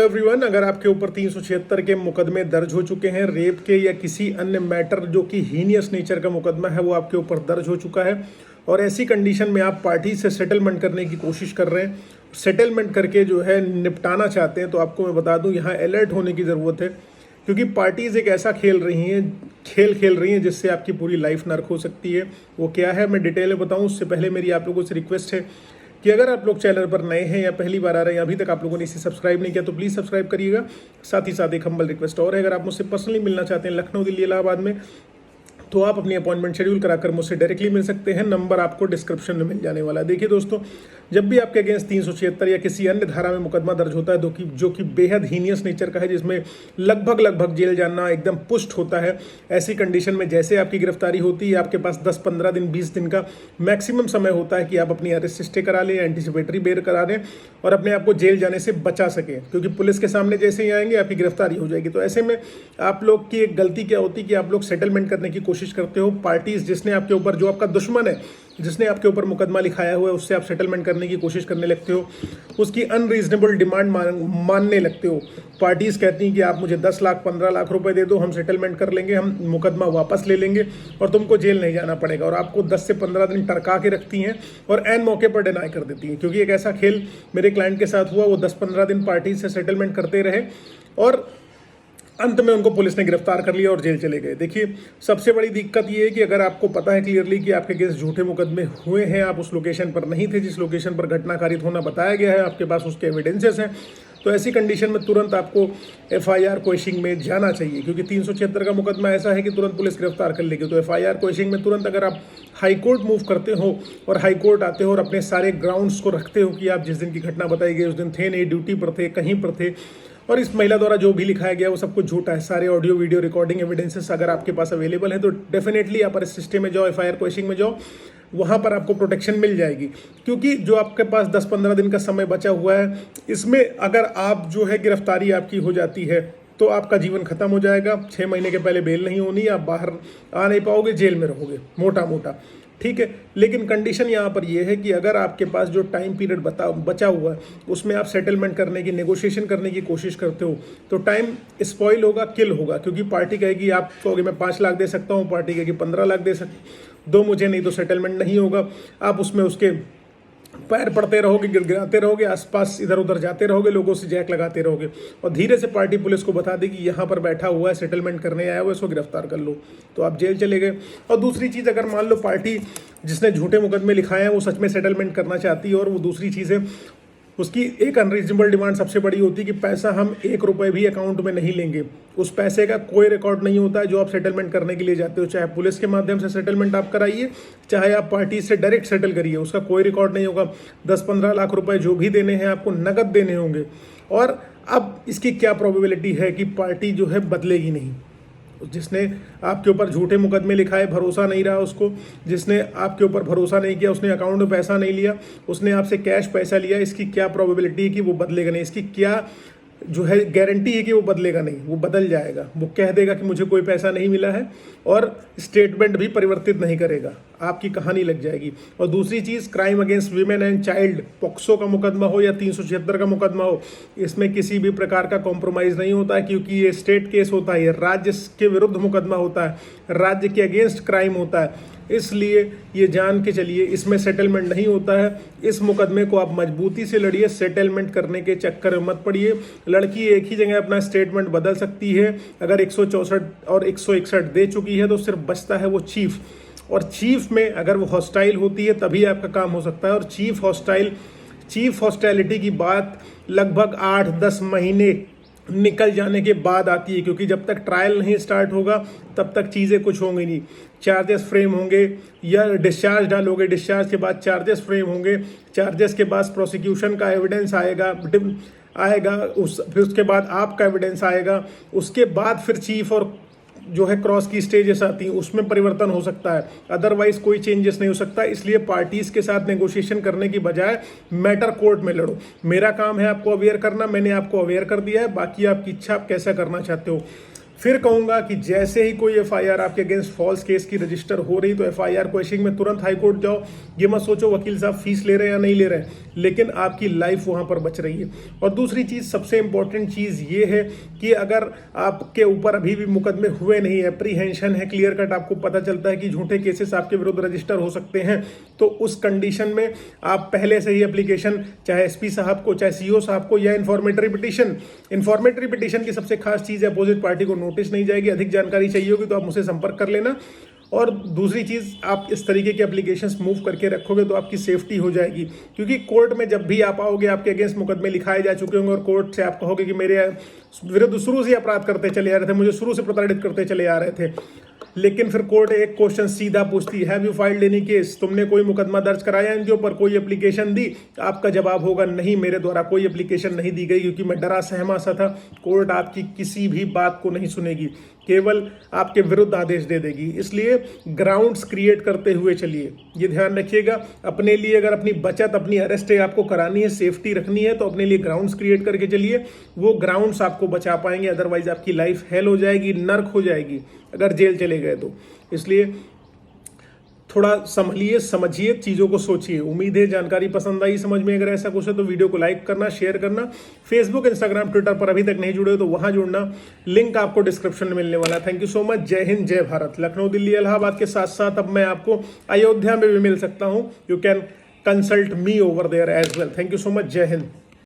Everyone, अगर आपके ऊपर 376 के मुकदमे दर्ज हो चुके हैं, रेप के या किसी अन्य मैटर जो कि हीनियस नेचर का मुकदमा है वो आपके ऊपर दर्ज हो चुका है और ऐसी कंडीशन में आप पार्टी से सेटलमेंट करने की कोशिश कर रहे हैं, सेटलमेंट करके जो है निपटाना चाहते हैं, तो आपको मैं बता दूं यहाँ अलर्ट होने की ज़रूरत है। क्योंकि पार्टीज एक ऐसा खेल रही हैं जिससे आपकी पूरी लाइफ नर्क हो सकती है। वो क्या है मैं डिटेल में बताऊं उससे पहले मेरी आप लोगों से रिक्वेस्ट है कि अगर आप लोग चैनल पर नए हैं या पहली बार आ रहे हैं, अभी तक आप लोगों ने इसे सब्सक्राइब नहीं किया तो प्लीज़ सब्सक्राइब करिएगा। साथ ही साथ एक हम्बल रिक्वेस्ट और है, अगर आप मुझसे पर्सनली मिलना चाहते हैं लखनऊ, दिल्ली, इलाहाबाद में, तो आप अपनी अपॉइंटमेंट शेड्यूल कराकर मुझसे डायरेक्टली मिल सकते हैं। नंबर आपको डिस्क्रिप्शन में मिल जाने वाला है। देखिए दोस्तों, जब भी आपके अगेंस्ट 376 या किसी अन्य धारा में मुकदमा दर्ज होता है जो कि बेहद हीनियस नेचर का है, जिसमें लगभग जेल जाना एकदम पुष्ट होता है, ऐसी कंडीशन में जैसे आपकी गिरफ्तारी होती है, आपके पास 10-15 दिन 20 दिन का मैक्सिमम समय होता है कि आप अपनी अरेस्ट स्टे करा लें, एंटीसिपेटरी बेल करा दें और अपने आप को जेल जाने से बचा सकें। क्योंकि पुलिस के सामने जैसे ही आएंगे आपकी गिरफ्तारी हो जाएगी। तो ऐसे में आप लोग की एक गलती क्या होती है कि आप लोग सेटलमेंट करने की कोशिश करते हो। पार्टीज जिसने आपके ऊपर, जो आपका दुश्मन है, जिसने आपके ऊपर मुकदमा लिखाया हुआ है, उससे आप सेटलमेंट करने की कोशिश करने लगते हो, उसकी अनरीजनेबल डिमांड मानने लगते हो। पार्टीज कहती हैं कि आप मुझे 10 लाख 15 लाख रुपए दे दो, हम सेटलमेंट कर लेंगे, हम मुकदमा वापस ले लेंगे और तुमको जेल नहीं जाना पड़ेगा, और आपको 10 से 15 दिन टरका के रखती हैं और एन मौके पर डिनाई कर देती हैं। क्योंकि एक ऐसा खेल मेरे क्लाइंट के साथ हुआ, वो 10-15 दिन पार्टीज से सेटलमेंट करते रहे और अंत में उनको पुलिस ने गिरफ्तार कर लिया और जेल चले गए। देखिए, सबसे बड़ी दिक्कत ये है कि अगर आपको पता है क्लियरली कि आपके अगेंस्ट झूठे मुकदमे हुए हैं, आप उस लोकेशन पर नहीं थे जिस लोकेशन पर घटना कारित होना बताया गया है, आपके पास उसके एविडेंसेस हैं, तो ऐसी कंडीशन में तुरंत आपको FIR क्वेशिंग में जाना चाहिए। क्योंकि 376 का मुकदमा ऐसा है कि तुरंत पुलिस गिरफ्तार कर लेगी। तो FIR क्वेशिंग में तुरंत अगर आप हाई कोर्ट मूव करते हो और हाई कोर्ट आते हो और अपने सारे ग्राउंड्स को रखते हो कि आप जिस दिन की घटना बताई गई उस दिन थे नहीं, ड्यूटी पर थे, कहीं पर थे, और इस महिला द्वारा जो भी लिखाया गया वो सब कुछ झूठा है, सारे ऑडियो वीडियो रिकॉर्डिंग एविडेंसेस अगर आपके पास अवेलेबल है, तो डेफिनेटली आप अरेस्ट सिस्टम में जाओ, FIR क्वेशिंग में जाओ, वहाँ पर आपको प्रोटेक्शन मिल जाएगी। क्योंकि जो आपके पास 10-15 दिन का समय बचा हुआ है, इसमें अगर आप जो है गिरफ्तारी आपकी हो जाती है तो आपका जीवन खत्म हो जाएगा। 6 महीने के पहले बेल नहीं होनी, आप बाहर आ नहीं पाओगे, जेल में रहोगे मोटा मोटा, ठीक है। लेकिन कंडीशन यहाँ पर यह है कि अगर आपके पास जो टाइम पीरियड बचा हुआ है उसमें आप सेटलमेंट करने की, नेगोशिएशन करने की कोशिश करते हो, तो टाइम स्पॉइल होगा, किल होगा। क्योंकि पार्टी कहेगी, आप कहोगे मैं 5 लाख दे सकता हूँ, पार्टी कहेगी 15 लाख दो मुझे, नहीं तो सेटलमेंट नहीं होगा। आप उसमें उसके पैर पड़ते रहोगे, गिड़गिड़ाते रहोगे, आसपास इधर उधर जाते रहोगे, लोगों से जैक लगाते रहोगे और धीरे से पार्टी पुलिस को बता देगी यहाँ पर बैठा हुआ है, सेटलमेंट करने आया हुआ है, इसको गिरफ्तार कर लो, तो आप जेल चले गए। और दूसरी चीज़, अगर मान लो पार्टी जिसने झूठे मुकदमे लिखाए हैं वो सच में सेटलमेंट करना चाहती है, और वो दूसरी चीज़ है उसकी एक अनरीजनेबल डिमांड सबसे बड़ी होती है कि पैसा हम 1 रुपये भी अकाउंट में नहीं लेंगे, उस पैसे का कोई रिकॉर्ड नहीं होता है जो आप सेटलमेंट करने के लिए जाते हो। चाहे पुलिस के माध्यम से सेटलमेंट आप कराइए, चाहे आप पार्टी से डायरेक्ट सेटल करिए, उसका कोई रिकॉर्ड नहीं होगा। 10-15 लाख रुपए जो भी देने हैं आपको नकद देने होंगे। और अब इसकी क्या प्रोबेबिलिटी है कि पार्टी जो है बदलेगी नहीं? जिसने आपके ऊपर झूठे मुकदमे लिखाए, भरोसा नहीं रहा उसको, जिसने आपके ऊपर भरोसा नहीं किया, उसने अकाउंट में पैसा नहीं लिया, उसने आपसे कैश पैसा लिया, इसकी क्या प्रोबेबिलिटी है कि वो बदलेगा नहीं? इसकी क्या जो है गारंटी है कि वो बदलेगा नहीं? वो बदल जाएगा, वो कह देगा कि मुझे कोई पैसा नहीं मिला है और स्टेटमेंट भी परिवर्तित नहीं करेगा, आपकी कहानी लग जाएगी। और दूसरी चीज़, crime against women and child, POCSO का मुकदमा हो या 376 का मुकदमा हो, इसमें किसी भी प्रकार का कॉम्प्रोमाइज़ नहीं होता है। क्योंकि ये स्टेट केस होता है, ये राज्य के विरुद्ध मुकदमा होता है, राज्य के अगेंस्ट क्राइम होता है, इसलिए ये जान के चलिए इसमें सेटलमेंट नहीं होता है। इस मुकदमे को आप मजबूती से लड़िए, सेटलमेंट करने के चक्कर में मत पड़िए। लड़की एक ही जगह अपना स्टेटमेंट बदल सकती है, अगर 164 और 161 दे चुकी है तो सिर्फ बचता है वो चीफ, और चीफ में अगर वो हॉस्टाइल होती है तभी आपका काम हो सकता है। और चीफ हॉस्टाइलिटी की बात लगभग 8-10 महीने निकल जाने के बाद आती है, क्योंकि जब तक ट्रायल नहीं स्टार्ट होगा तब तक चीज़ें कुछ होंगी नहीं। चार्जेस फ्रेम होंगे या डिस्चार्ज डालोगे, डिस्चार्ज के बाद चार्जेस फ्रेम होंगे, चार्जेस के बाद प्रोसिक्यूशन का एविडेंस आएगा, फिर उसके बाद आपका एविडेंस आएगा, उसके बाद फिर चीफ और जो है क्रॉस की स्टेजेस आती हैं, उसमें परिवर्तन हो सकता है, अदरवाइज कोई चेंजेस नहीं हो सकता। इसलिए पार्टीज के साथ नेगोशिएशन करने की बजाय मैटर कोर्ट में लड़ो। मेरा काम है आपको अवेयर करना, मैंने आपको अवेयर कर दिया है, बाकी आपकी इच्छा, आप कैसा करना चाहते हो। फिर कहूंगा कि जैसे ही कोई एफआईआर आपके अगेंस्ट फॉल्स केस की रजिस्टर हो रही तो एफआईआर क्वेश्चनिंग में तुरंत हाईकोर्ट जाओ। ये मत सोचो वकील साहब फीस ले रहे हैं या नहीं ले रहे हैं, लेकिन आपकी लाइफ वहां पर बच रही है। और दूसरी चीज, सबसे इंपॉर्टेंट चीज ये है कि अगर आपके ऊपर अभी भी मुकदमे हुए नहीं है, एप्रीहेंशन है, क्लियर कट आपको पता चलता है कि झूठे केसेस आपके विरुद्ध रजिस्टर हो सकते हैं, तो उस कंडीशन में आप पहले से ही एप्लीकेशन चाहे एसपी साहब को, चाहे सीओ साहब को, या इन्फॉर्मेटरी पिटीशन की सबसे खास चीज है अपोजिट पार्टी को नोटिस नहीं जाएगी। अधिक जानकारी चाहिए होगी तो आप मुझसे संपर्क कर लेना। और दूसरी चीज, आप इस तरीके के एप्लीकेशंस मूव करके रखोगे तो आपकी सेफ्टी हो जाएगी, क्योंकि कोर्ट में जब भी आप आओगे आपके अगेंस्ट मुकदमे लिखाए जा चुके होंगे और कोर्ट से आप कहोगे कि मेरे विरुद्ध शुरू से अपराध करते चले आ रहे थे, मुझे शुरू से प्रताड़ित करते चले आ रहे थे, लेकिन फिर कोर्ट एक क्वेश्चन सीधा पूछती है, have you filed any case, तुमने कोई मुकदमा दर्ज कराया इनके ऊपर, कोई एप्लीकेशन दी? आपका जवाब होगा नहीं, मेरे द्वारा कोई एप्लीकेशन नहीं दी गई, क्योंकि मैं डरा सहमा सा था। कोर्ट आपकी किसी भी बात को नहीं सुनेगी, केवल आपके विरुद्ध आदेश दे देगी। इसलिए ग्राउंड्स क्रिएट करते हुए चलिए, ये ध्यान रखिएगा। अपने लिए अगर अपनी बचत, अपनी अरेस्ट आपको करानी है, सेफ्टी रखनी है, तो अपने लिए ग्राउंड्स क्रिएट करके चलिए। वो ग्राउंड्स आपको बचा पाएंगे, अदरवाइज आपकी लाइफ हेल हो जाएगी, नर्क हो जाएगी अगर जेल चले गए तो। इसलिए थोड़ा संभलिए, समझिए, चीज़ों को सोचिए। उम्मीद है जानकारी पसंद आई, समझ में अगर ऐसा कुछ है तो वीडियो को लाइक करना, शेयर करना। फेसबुक, इंस्टाग्राम, ट्विटर पर अभी तक नहीं जुड़े हो तो वहां जुड़ना, लिंक आपको डिस्क्रिप्शन में मिलने वाला है। Thank you so much. जय हिंद, जय भारत। लखनऊ, दिल्ली, इलाहाबाद के साथ साथ अब मैं आपको अयोध्या में भी मिल सकता हूँ। You can consult me over there as well. Thank you so much. जय हिंद।